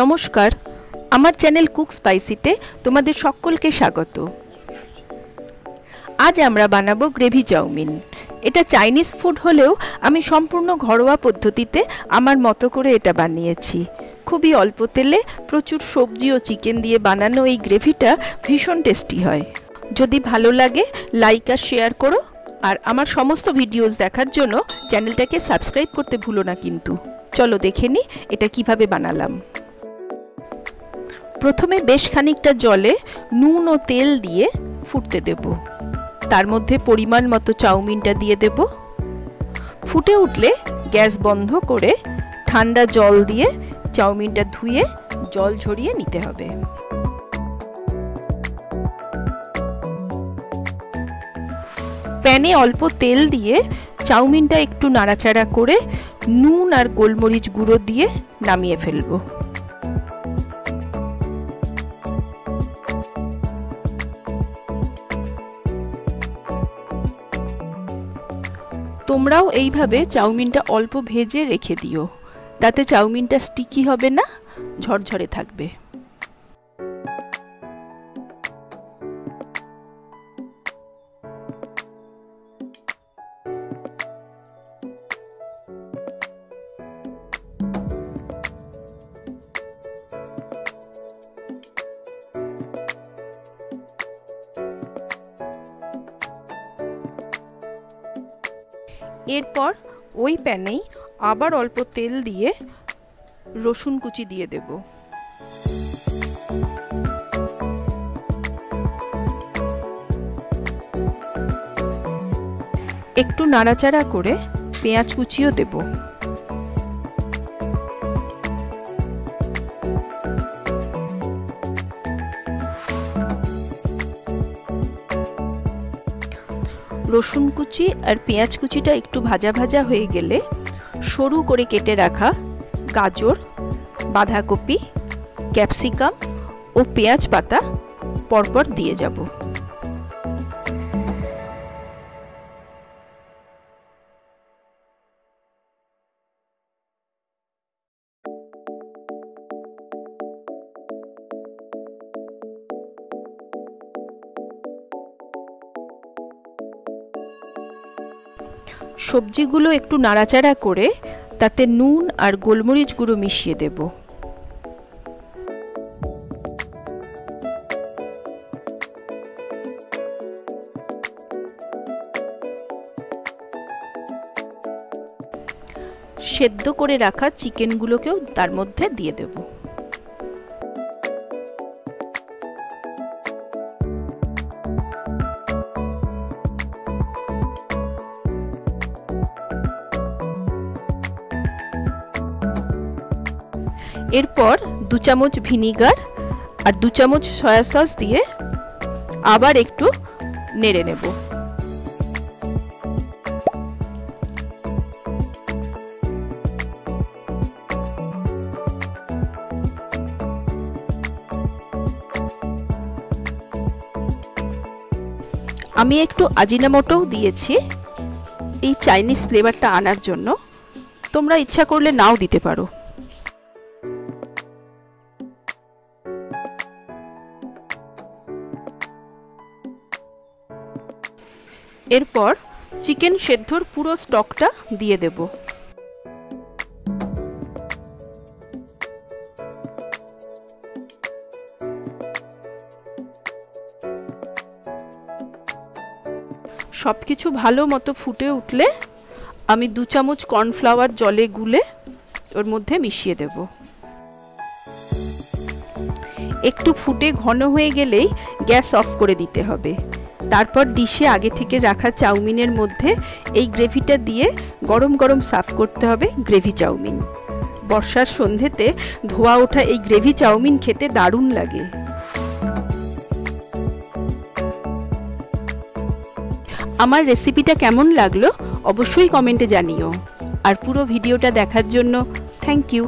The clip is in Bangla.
নমস্কার, আমার চ্যানেল কুক স্পাইসিতে তোমাদের সকলকে স্বাগত। আজ আমরা বানাবো গ্রেভি চাউমিন। এটা চাইনিজ ফুড হলেও আমি সম্পূর্ণ ঘরোয়া পদ্ধতিতে আমার মতো করে এটা বানিয়েছি। খুবই অল্প তেলে প্রচুর সবজি ও চিকেন দিয়ে বানানো এই গ্রেভিটা ভীষণ টেস্টি হয়। যদি ভালো লাগে লাইক আর শেয়ার করো, আর আমার সমস্ত ভিডিওস দেখার জন্য চ্যানেলটাকে সাবস্ক্রাইব করতে ভুলো না কিন্তু। চলো দেখে নিই এটা কিভাবে বানালাম। প্রথমে বেশ খানিকটা জলে নুন ও তেল দিয়ে ফুটতে দেব। তার মধ্যে পরিমাণ মতো চাউমিনটা দিয়ে দেব। ফুটে উঠলে গ্যাস বন্ধ করে ঠান্ডা জল দিয়ে চাউমিনটা ধুয়ে জল ঝরিয়ে নিতে হবে। প্যানে অল্প তেল দিয়ে চাউমিনটা একটু নাড়াচাড়া করে নুন আর গোলমরিচ গুঁড়ো দিয়ে নামিয়ে ফেলবো। তোমরাও এইভাবে চাউমিনটা অল্প ভেজে রেখে দিও, তাতে চাউমিনটা স্টিকি হবে না, ঝরঝরে থাকবে। এরপর ওই প্যানেই আবার অল্প তেল দিয়ে রসুন কুচি দিয়ে দেব। একটু নাড়াচাড়া করে পেঁয়াজ কুচিও দেব। রসুন কুচি আর পেঁয়াজ কুচিটা একটু ভাজা ভাজা হয়ে গেলে সরু করে কেটে রাখা গাজর, বাঁধাকপি, ক্যাপসিকাম ও পেঁয়াজ পাতা পরপর দিয়ে যাব। সবজিগুলো একটু নাড়াচাড়া করে তাতে নুন আর গোলমরিচ গুঁড়ো মিশিয়ে দেব। সেদ্ধ করে রাখা চিকেনগুলোকেও তার মধ্যে দিয়ে দেব। এরপর 2 চামচ ভিনিগার আর 2 চামচ সয়া সস দিয়ে আবার একটু নেড়ে নেব। আমি একটু আজিনামোটোও দিয়েছি এই চাইনিজ ফ্লেভারটা আনার জন্য। তোমরা ইচ্ছা করলে নাও দিতে পারো। এরপর চিকেন সেদ্ধর পুরো স্টকটা দিয়ে দেব। সবকিছু ভালো মতো ফুটে উঠলে আমি 2 চামচ কর্নফ্লাওয়ার জলে গুলে ওর মধ্যে মিশিয়ে দেব। একটু ফুটে ঘন হয়ে গেলেই গ্যাস অফ করে দিতে হবে। তারপর ডিশে আগে থেকে রাখা চাউমিনের মধ্যে এই গ্রেভিটা দিয়ে গরম গরম সার্ভ করতে হবে গ্রেভি চাউমিন। বর্ষার সন্ধ্যেতে ধোয়া ওঠা এই গ্রেভি চাউমিন খেতে দারুণ লাগে। আমার রেসিপিটা কেমন লাগলো অবশ্যই কমেন্টে জানিও। আর পুরো ভিডিওটা দেখার জন্য থ্যাংক ইউ।